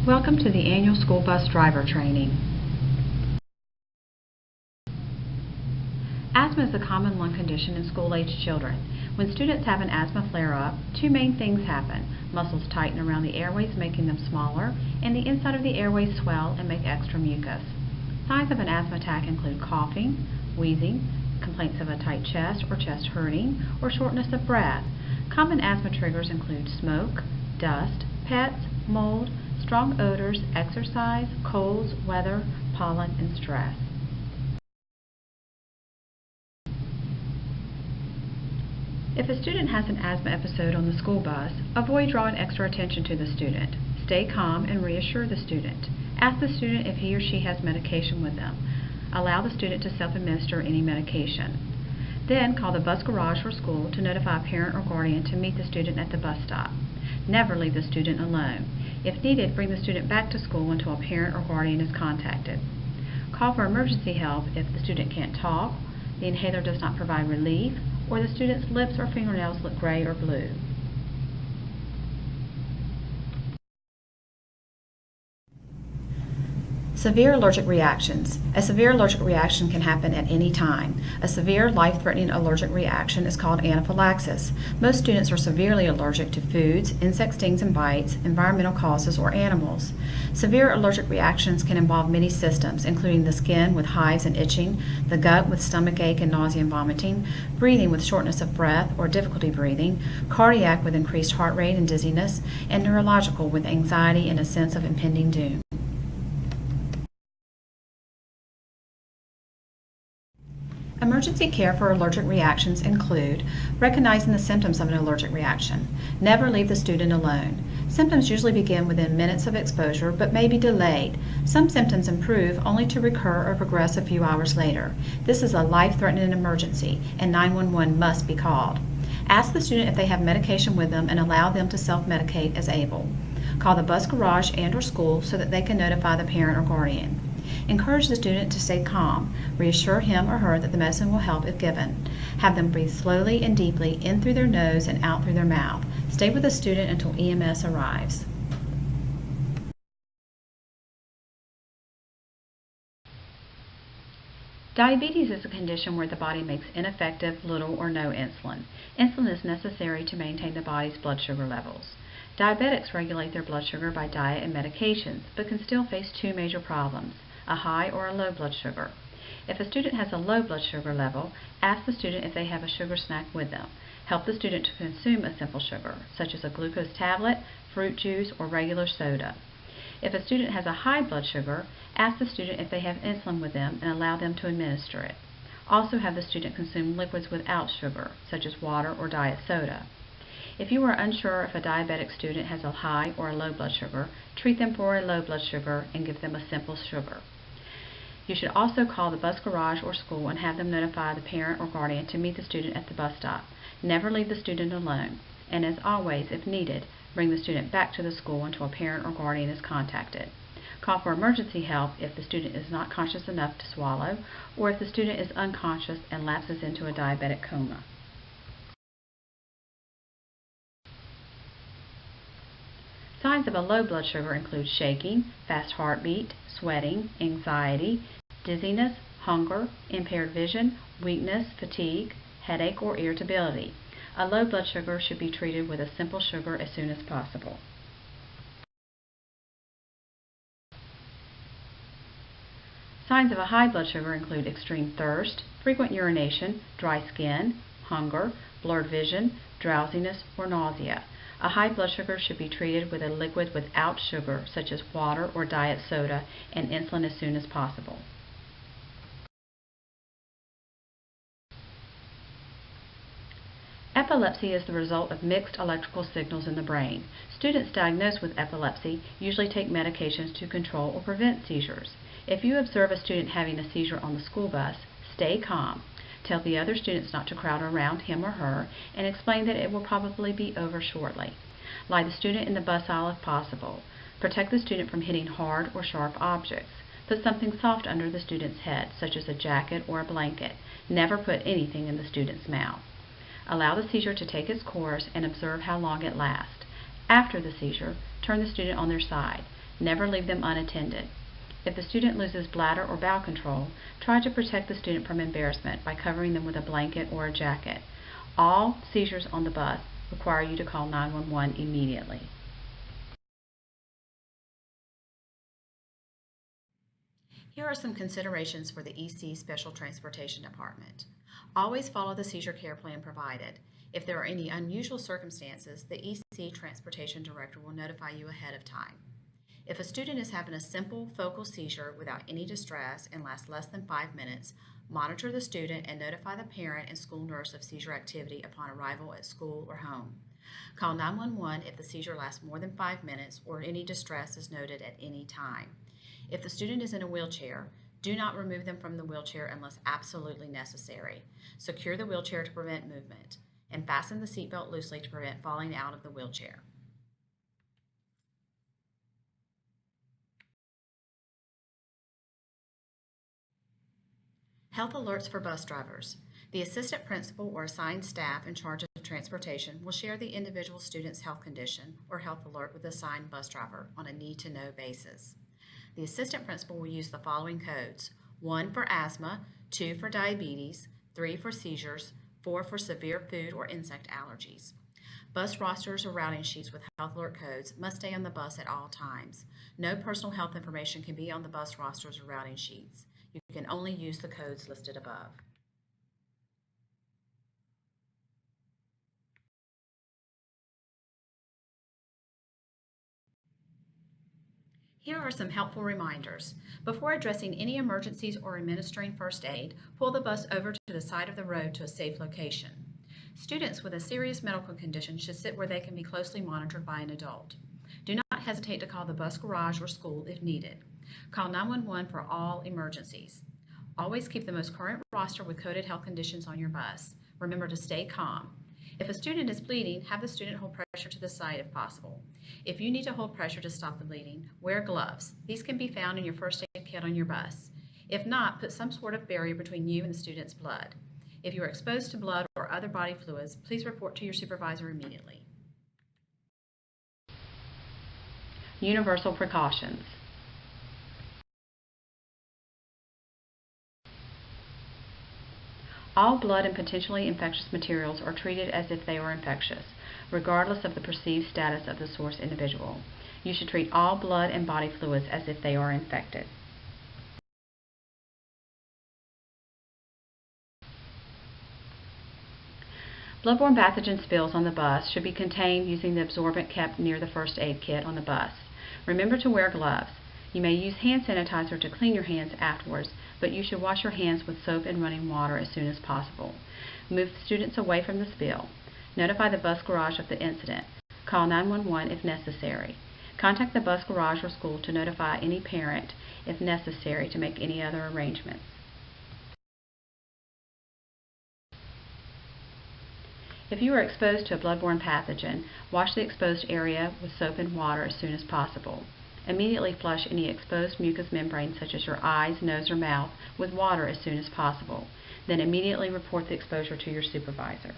Welcome to the annual school bus driver training. Asthma is a common lung condition in school-aged children. When students have an asthma flare-up, two main things happen. Muscles tighten around the airways, making them smaller, and the inside of the airways swell and make extra mucus. Signs of an asthma attack include coughing, wheezing, complaints of a tight chest or chest hurting, or shortness of breath. Common asthma triggers include smoke, dust, pets, mold, strong odors, exercise, colds, weather, pollen, and stress. If a student has an asthma episode on the school bus, avoid drawing extra attention to the student. Stay calm and reassure the student. Ask the student if he or she has medication with them. Allow the student to self-administer any medication. Then call the bus garage or school to notify a parent or guardian to meet the student at the bus stop. Never leave the student alone. If needed, bring the student back to school until a parent or guardian is contacted. Call for emergency help if the student can't talk, the inhaler does not provide relief, or the student's lips or fingernails look gray or blue. Severe allergic reactions. A severe allergic reaction can happen at any time. A severe life-threatening allergic reaction is called anaphylaxis. Most students are severely allergic to foods, insect stings and bites, environmental causes, or animals. Severe allergic reactions can involve many systems, including the skin with hives and itching, the gut with stomach ache and nausea and vomiting, breathing with shortness of breath or difficulty breathing, cardiac with increased heart rate and dizziness, and neurological with anxiety and a sense of impending doom. Emergency care for allergic reactions include recognizing the symptoms of an allergic reaction. Never leave the student alone. Symptoms usually begin within minutes of exposure but may be delayed. Some symptoms improve only to recur or progress a few hours later. This is a life-threatening emergency and 911 must be called. Ask the student if they have medication with them and allow them to self-medicate as able. Call the bus garage and/or school so that they can notify the parent or guardian. Encourage the student to stay calm. Reassure him or her that the medicine will help if given. Have them breathe slowly and deeply in through their nose and out through their mouth. Stay with the student until EMS arrives. Diabetes is a condition where the body makes ineffective, little or no insulin. Insulin is necessary to maintain the body's blood sugar levels. Diabetics regulate their blood sugar by diet and medications, but can still face two major problems: a high or a low blood sugar. If a student has a low blood sugar level, ask the student if they have a sugar snack with them. Help the student to consume a simple sugar, such as a glucose tablet, fruit juice, or regular soda. If a student has a high blood sugar, ask the student if they have insulin with them and allow them to administer it. Also have the student consume liquids without sugar, such as water or diet soda. If you are unsure if a diabetic student has a high or a low blood sugar, treat them for a low blood sugar and give them a simple sugar. You should also call the bus garage or school and have them notify the parent or guardian to meet the student at the bus stop. Never leave the student alone, and as always, if needed, bring the student back to the school until a parent or guardian is contacted. Call for emergency help if the student is not conscious enough to swallow, or if the student is unconscious and lapses into a diabetic coma. Signs of a low blood sugar include shaking, fast heartbeat, sweating, anxiety, dizziness, hunger, impaired vision, weakness, fatigue, headache, or irritability. A low blood sugar should be treated with a simple sugar as soon as possible. Signs of a high blood sugar include extreme thirst, frequent urination, dry skin, hunger, blurred vision, drowsiness, or nausea. A high blood sugar should be treated with a liquid without sugar, such as water or diet soda, and insulin as soon as possible. Epilepsy is the result of mixed electrical signals in the brain. Students diagnosed with epilepsy usually take medications to control or prevent seizures. If you observe a student having a seizure on the school bus, stay calm. Tell the other students not to crowd around him or her, and explain that it will probably be over shortly. Lie the student in the bus aisle if possible. Protect the student from hitting hard or sharp objects. Put something soft under the student's head, such as a jacket or a blanket. Never put anything in the student's mouth. Allow the seizure to take its course and observe how long it lasts. After the seizure, turn the student on their side. Never leave them unattended. If the student loses bladder or bowel control, try to protect the student from embarrassment by covering them with a blanket or a jacket. All seizures on the bus require you to call 911 immediately. Here are some considerations for the EC Special Transportation Department. Always follow the seizure care plan provided. If there are any unusual circumstances, the EC Transportation Director will notify you ahead of time. If a student is having a simple focal seizure without any distress and lasts less than 5 minutes, monitor the student and notify the parent and school nurse of seizure activity upon arrival at school or home. Call 911 if the seizure lasts more than 5 minutes or any distress is noted at any time. If the student is in a wheelchair, do not remove them from the wheelchair unless absolutely necessary. Secure the wheelchair to prevent movement, and fasten the seatbelt loosely to prevent falling out of the wheelchair. Health alerts for bus drivers. The assistant principal or assigned staff in charge of transportation will share the individual student's health condition or health alert with the assigned bus driver on a need-to-know basis. The assistant principal will use the following codes: 1 for asthma, 2 for diabetes, 3 for seizures, 4 for severe food or insect allergies. Bus rosters or routing sheets with health alert codes must stay on the bus at all times. No personal health information can be on the bus rosters or routing sheets. You can only use the codes listed above. Here are some helpful reminders. Before addressing any emergencies or administering first aid, pull the bus over to the side of the road to a safe location. Students with a serious medical condition should sit where they can be closely monitored by an adult. Do not hesitate to call the bus garage or school if needed. Call 911 for all emergencies. Always keep the most current roster with coded health conditions on your bus. Remember to stay calm. If a student is bleeding, have the student hold pressure to the side if possible. If you need to hold pressure to stop the bleeding, wear gloves. These can be found in your first aid kit on your bus. If not, put some sort of barrier between you and the student's blood. If you are exposed to blood or other body fluids, please report to your supervisor immediately. Universal precautions. All blood and potentially infectious materials are treated as if they were infectious, regardless of the perceived status of the source individual. You should treat all blood and body fluids as if they are infected. Bloodborne pathogen spills on the bus should be contained using the absorbent kept near the first aid kit on the bus. Remember to wear gloves. You may use hand sanitizer to clean your hands afterwards, but you should wash your hands with soap and running water as soon as possible. Move the students away from the spill. Notify the bus garage of the incident. Call 911 if necessary. Contact the bus garage or school to notify any parent if necessary to make any other arrangements. If you are exposed to a bloodborne pathogen, wash the exposed area with soap and water as soon as possible. Immediately flush any exposed mucous membrane such as your eyes, nose, or mouth with water as soon as possible. Then immediately report the exposure to your supervisor.